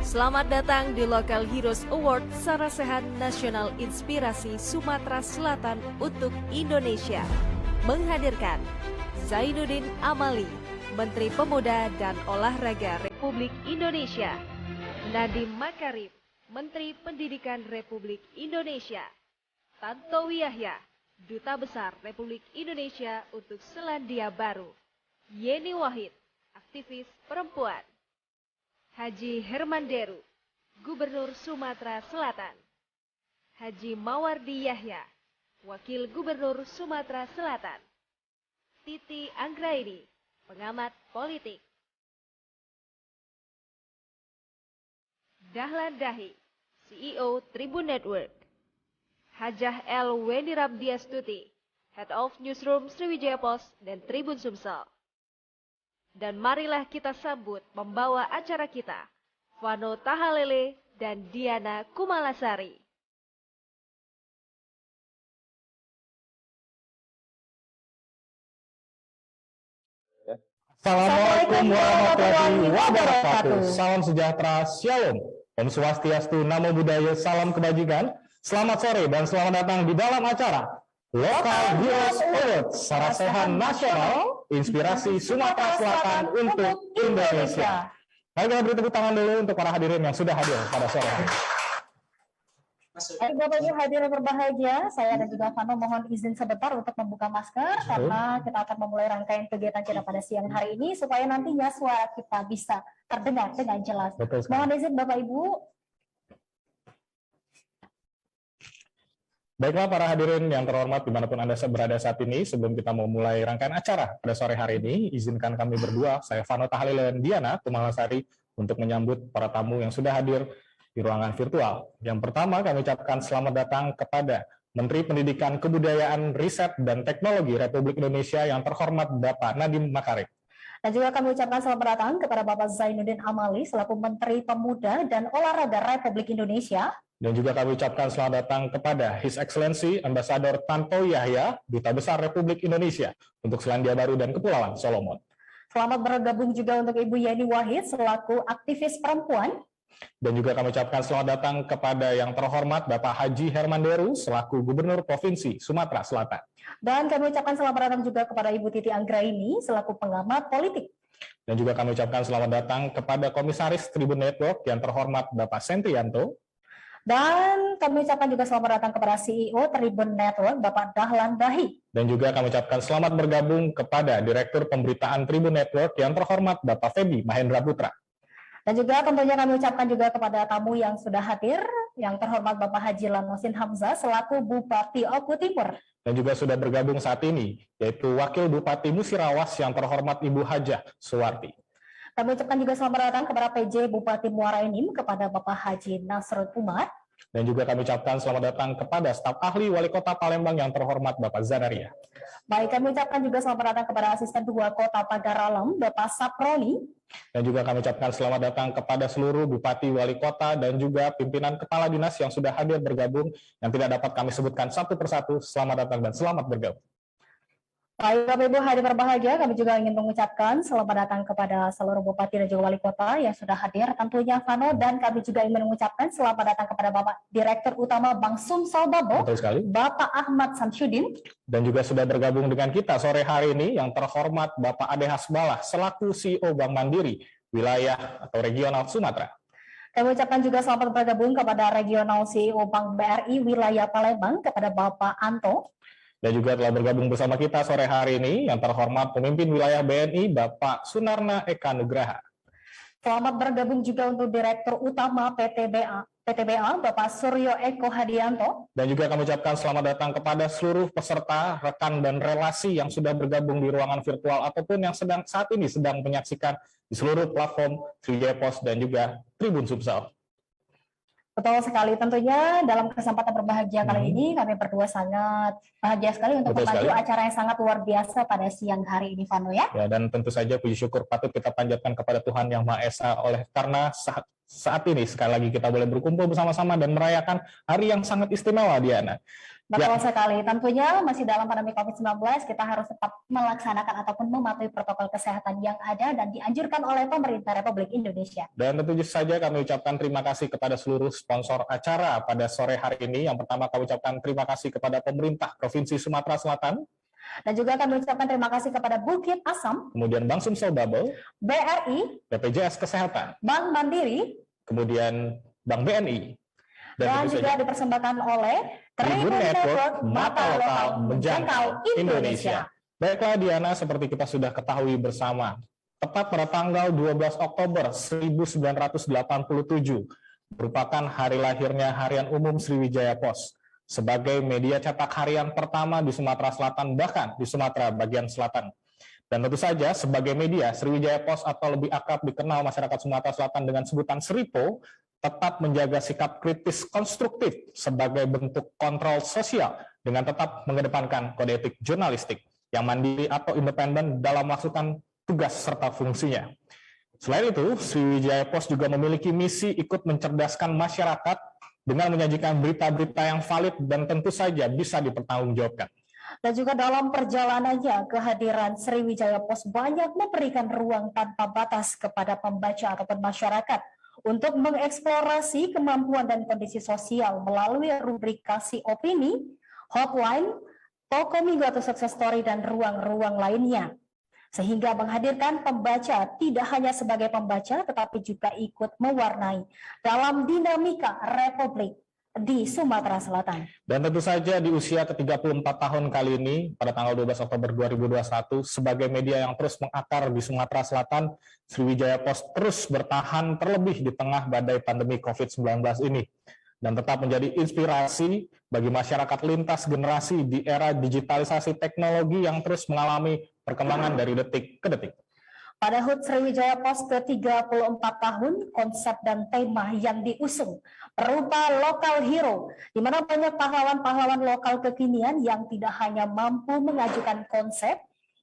Selamat datang di Local Heroes Award Sarasehan Nasional Inspirasi Sumatera Selatan untuk Indonesia. Menghadirkan Zainuddin Amali, Menteri Pemuda dan Olahraga Republik Indonesia. Nadiem Makarim, Menteri Pendidikan Republik Indonesia. Tantowi Yahya, Duta Besar Republik Indonesia untuk Selandia Baru. Yeni Wahid, aktivis perempuan. Haji Hermanderu, Gubernur Sumatera Selatan. Haji Mawardi Yahya, Wakil Gubernur Sumatera Selatan. Titi Anggraini, pengamat politik. Dahlan Dahi, CEO Tribun Network. Hajah L. Wenirabdiastuti, Head of Newsroom Sriwijaya Post dan Tribun Sumsel. Dan marilah kita sambut pembawa acara kita, Vano Tahalele dan Diana Kumalasari. Assalamualaikum warahmatullahi wabarakatuh. Salam sejahtera, Shalom. Om Swastiastu, Namo Buddhaya, salam kebajikan. Selamat sore dan selamat datang di dalam acara Local Heroes Award Sarasehan Nasional Inspirasi Sumatera Selatan untuk Indonesia. Mari kita beri tepuk tangan dulu untuk para hadirin yang sudah hadir pada sore hari. Bapak Ibu hadirin berbahagia, saya dan juga Vano mohon izin sebentar untuk membuka masker karena kita akan memulai rangkaian kegiatan kita pada siang hari ini supaya nantinya suara kita bisa terdengar dengan jelas. Mohon izin Bapak Ibu. Baiklah para hadirin yang terhormat dimanapun Anda berada saat ini, sebelum kita memulai rangkaian acara pada sore hari ini, izinkan kami berdua, saya Vano Tahalele dan Diana Kumalasari, untuk menyambut para tamu yang sudah hadir di ruangan virtual. Yang pertama kami ucapkan selamat datang kepada Menteri Pendidikan, Kebudayaan, Riset, dan Teknologi Republik Indonesia yang terhormat Bapak Nadiem Makarim. Dan juga kami ucapkan selamat datang kepada Bapak Zainuddin Amali selaku Menteri Pemuda dan Olahraga Republik Indonesia. Dan juga kami ucapkan selamat datang kepada His Excellency Ambassador Tantowi Yahya, Duta Besar Republik Indonesia untuk Selandia Baru dan Kepulauan Solomon. Selamat bergabung juga untuk Ibu Yeni Wahid selaku aktivis perempuan. Dan juga kami ucapkan selamat datang kepada yang terhormat Bapak Haji Hermanderu selaku Gubernur Provinsi Sumatera Selatan. Dan kami ucapkan selamat datang juga kepada Ibu Titi Anggraini selaku pengamat politik. Dan juga kami ucapkan selamat datang kepada Komisaris Tribun Network yang terhormat Bapak Sentianto. Dan kami ucapkan juga selamat datang kepada CEO Tribun Network, Bapak Dahlan Dahi. Dan juga kami ucapkan selamat bergabung kepada Direktur Pemberitaan Tribun Network yang terhormat Bapak Feby Mahendra Putra. Dan juga tentunya kami ucapkan juga kepada tamu yang sudah hadir, yang terhormat Bapak Haji Lanosin Hamzah selaku Bupati Oku Timur. Dan juga sudah bergabung saat ini, yaitu Wakil Bupati Musirawas yang terhormat Ibu Hajah Suwarti. Kami ucapkan juga selamat datang kepada PJ Bupati Muara Enim kepada Bapak Haji Nasrul Umar. Dan juga kami ucapkan selamat datang kepada staf ahli Wali Kota Palembang yang terhormat Bapak Zanaria. Baik, kami ucapkan juga selamat datang kepada Asisten 2 Kota Pagar Alam, Bapak Saproni. Dan juga kami ucapkan selamat datang kepada seluruh Bupati, Wali Kota, dan juga pimpinan Kepala Dinas yang sudah hadir bergabung, yang tidak dapat kami sebutkan satu persatu. Selamat datang dan selamat bergabung. Baik, Bapak Ibu hadirin berbahagia, kami juga ingin mengucapkan selamat datang kepada seluruh Bupati dan juga Wali Kota yang sudah hadir, tentunya Vano, dan kami juga ingin mengucapkan selamat datang kepada Bapak Direktur Utama Bank Sumsel Babo, Bapak Ahmad Samsudin. Dan juga sudah bergabung dengan kita sore hari ini yang terhormat Bapak Ade Hasbalah selaku CEO Bank Mandiri Wilayah atau Regional Sumatera. Kami ucapkan juga selamat bergabung kepada Regional CEO Bank BRI Wilayah Palembang kepada Bapak Anto. Dan juga telah bergabung bersama kita sore hari ini yang terhormat pemimpin wilayah BNI Bapak Sunarna Eka Nugraha. Selamat bergabung juga untuk Direktur Utama PTBA Bapak Suryo Eko Hadianto. Dan juga kami ucapkan selamat datang kepada seluruh peserta, rekan dan relasi yang sudah bergabung di ruangan virtual ataupun yang saat ini sedang menyaksikan di seluruh platform Sriwijaya Post dan juga Tribun Sumsel. Betul sekali, tentunya dalam kesempatan berbahagia kali ini kami berdua sangat bahagia sekali untuk memandu acara yang sangat luar biasa pada siang hari ini, Vano ya. Ya, dan tentu saja puji syukur patut kita panjatkan kepada Tuhan Yang Maha Esa karena saat ini sekali lagi kita boleh berkumpul bersama-sama dan merayakan hari yang sangat istimewa, Diana. Betul sekali. Tentunya masih dalam pandemi COVID-19, kita harus tetap melaksanakan ataupun mematuhi protokol kesehatan yang ada dan dianjurkan oleh pemerintah Republik Indonesia. Dan tentu saja kami ucapkan terima kasih kepada seluruh sponsor acara pada sore hari ini. Yang pertama kami ucapkan terima kasih kepada pemerintah Provinsi Sumatera Selatan. Dan juga kami ucapkan terima kasih kepada Bukit Asam, kemudian Bank Sumsel Bubble, BRI, BPJS Kesehatan, Bank Mandiri, kemudian Bank BNI. Dan juga dipersembahkan oleh Tribun Network, mata lokal menjangkau Indonesia. Baiklah Diana, seperti kita sudah ketahui bersama, tepat pada tanggal 12 Oktober 1987 merupakan hari lahirnya Harian Umum Sriwijaya Pos sebagai media cetak harian pertama di Sumatera Selatan, bahkan di Sumatera bagian selatan. Dan tentu saja sebagai media, Sriwijaya Pos atau lebih akrab dikenal masyarakat Sumatera Selatan dengan sebutan Sripo, tetap menjaga sikap kritis konstruktif sebagai bentuk kontrol sosial dengan tetap mengedepankan kode etik jurnalistik yang mandiri atau independen dalam melaksanakan tugas serta fungsinya. Selain itu, Sriwijaya Pos juga memiliki misi ikut mencerdaskan masyarakat dengan menyajikan berita-berita yang valid dan tentu saja bisa dipertanggungjawabkan. Dan juga dalam perjalanannya, kehadiran Sriwijaya Pos banyak memberikan ruang tanpa batas kepada pembaca ataupun masyarakat untuk mengeksplorasi kemampuan dan kondisi sosial melalui rubrikasi opini, hotline, toko minggu atau success story, dan ruang-ruang lainnya. Sehingga menghadirkan pembaca tidak hanya sebagai pembaca, tetapi juga ikut mewarnai dalam dinamika Republik di Sumatera Selatan. Dan tentu saja di usia ke-34 tahun kali ini, pada tanggal 12 Oktober 2021, sebagai media yang terus mengakar di Sumatera Selatan, Sriwijaya Pos terus bertahan terlebih di tengah badai pandemi COVID-19 ini, dan tetap menjadi inspirasi bagi masyarakat lintas generasi di era digitalisasi teknologi yang terus mengalami perkembangan dari detik ke detik. Pada HUT Sriwijaya Pos ke-34 tahun, konsep dan tema yang diusung berupa lokal hero, di mana banyak pahlawan-pahlawan lokal kekinian yang tidak hanya mampu mengajukan konsep,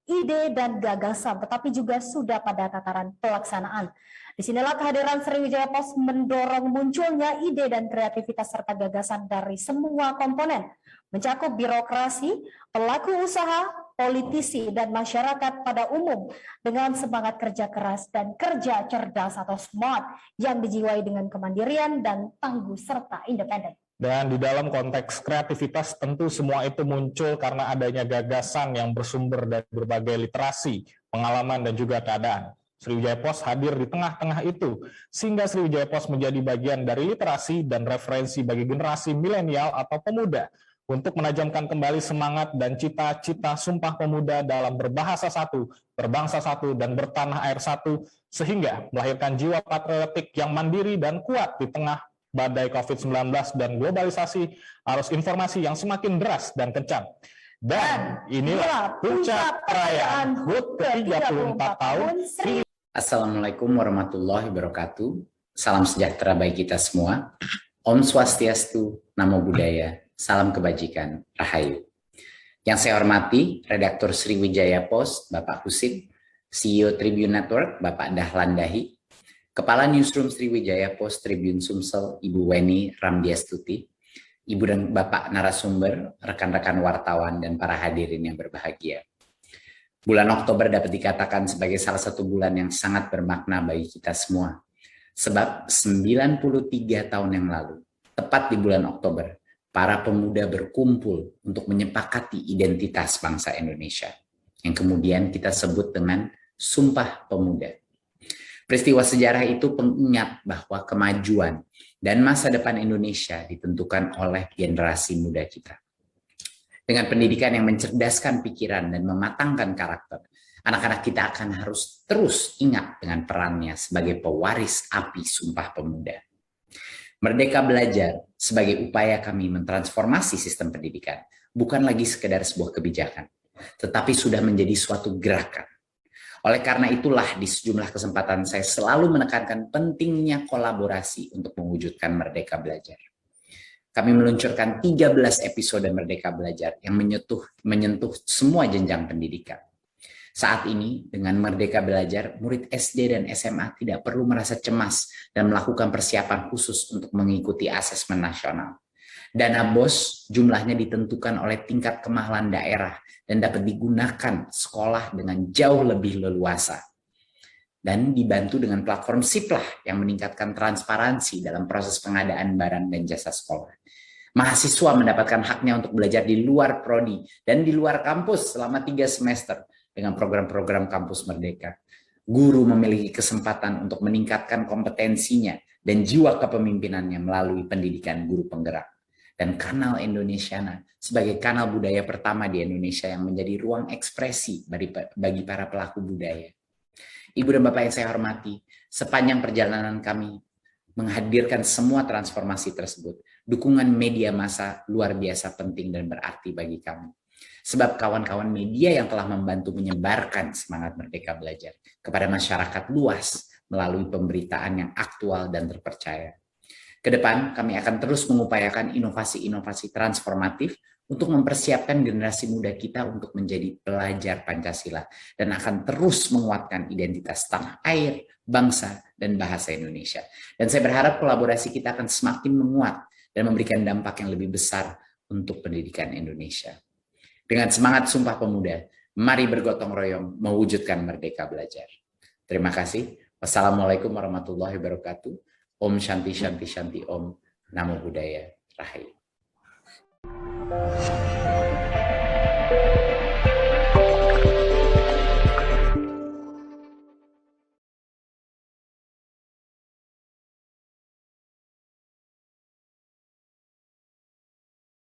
ide, dan gagasan, tetapi juga sudah pada tataran pelaksanaan. Disinilah kehadiran Sriwijaya Pos mendorong munculnya ide dan kreativitas serta gagasan dari semua komponen, mencakup birokrasi, pelaku usaha, politisi, dan masyarakat pada umum dengan semangat kerja keras dan kerja cerdas atau smart yang dijiwai dengan kemandirian dan tangguh serta independen. Dan di dalam konteks kreativitas tentu semua itu muncul karena adanya gagasan yang bersumber dari berbagai literasi, pengalaman, dan juga keadaan. Sriwijaya Pos hadir di tengah-tengah itu, sehingga Sriwijaya Pos menjadi bagian dari literasi dan referensi bagi generasi milenial atau pemuda untuk menajamkan kembali semangat dan cita-cita Sumpah Pemuda dalam berbahasa satu, berbangsa satu, dan bertanah air satu, sehingga melahirkan jiwa patriotik yang mandiri dan kuat di tengah badai COVID-19 dan globalisasi arus informasi yang semakin deras dan kencang. Dan inilah puncak perayaan HUT ke-34 tahun. Assalamualaikum warahmatullahi wabarakatuh. Salam sejahtera bagi kita semua. Om Swastiastu, Namo Buddhaya, salam kebajikan, Rahayu. Yang saya hormati, Redaktur Sriwijaya Pos, Bapak Husin, CEO Tribun Network, Bapak Dahlan Dahi, Kepala Newsroom Sriwijaya Pos Tribun Sumsel, Ibu Weni Ramdiastuti, Ibu dan Bapak narasumber, rekan-rekan wartawan, dan para hadirin yang berbahagia. Bulan Oktober dapat dikatakan sebagai salah satu bulan yang sangat bermakna bagi kita semua. Sebab 93 tahun yang lalu, tepat di bulan Oktober, para pemuda berkumpul untuk menyepakati identitas bangsa Indonesia, yang kemudian kita sebut dengan Sumpah Pemuda. Peristiwa sejarah itu pengingat bahwa kemajuan dan masa depan Indonesia ditentukan oleh generasi muda kita. Dengan pendidikan yang mencerdaskan pikiran dan mematangkan karakter, anak-anak kita akan harus terus ingat dengan perannya sebagai pewaris api Sumpah Pemuda. Merdeka Belajar sebagai upaya kami mentransformasi sistem pendidikan bukan lagi sekedar sebuah kebijakan, tetapi sudah menjadi suatu gerakan. Oleh karena itulah di sejumlah kesempatan saya selalu menekankan pentingnya kolaborasi untuk mewujudkan Merdeka Belajar. Kami meluncurkan 13 episode Merdeka Belajar yang menyentuh semua jenjang pendidikan. Saat ini, dengan Merdeka Belajar, murid SD dan SMA tidak perlu merasa cemas dan melakukan persiapan khusus untuk mengikuti asesmen nasional. Dana BOS jumlahnya ditentukan oleh tingkat kemahalan daerah dan dapat digunakan sekolah dengan jauh lebih leluasa. Dan dibantu dengan platform Siplah yang meningkatkan transparansi dalam proses pengadaan barang dan jasa sekolah. Mahasiswa mendapatkan haknya untuk belajar di luar prodi dan di luar kampus selama 3 semester dengan program-program Kampus Merdeka. Guru memiliki kesempatan untuk meningkatkan kompetensinya dan jiwa kepemimpinannya melalui pendidikan guru penggerak. Dan Kanal Indonesiana sebagai kanal budaya pertama di Indonesia yang menjadi ruang ekspresi bagi para pelaku budaya. Ibu dan Bapak yang saya hormati, sepanjang perjalanan kami menghadirkan semua transformasi tersebut, dukungan media massa luar biasa penting dan berarti bagi kami. Sebab kawan-kawan media yang telah membantu menyebarkan semangat Merdeka Belajar kepada masyarakat luas melalui pemberitaan yang aktual dan terpercaya. Kedepan, kami akan terus mengupayakan inovasi-inovasi transformatif untuk mempersiapkan generasi muda kita untuk menjadi pelajar Pancasila dan akan terus menguatkan identitas tanah air, bangsa, dan bahasa Indonesia. Dan saya berharap kolaborasi kita akan semakin menguat dan memberikan dampak yang lebih besar untuk pendidikan Indonesia. Dengan semangat Sumpah Pemuda, mari bergotong royong mewujudkan Merdeka Belajar. Terima kasih. Wassalamualaikum warahmatullahi wabarakatuh. Om Shanti Shanti Shanti Om. Namo Buddhaya. Rahayu.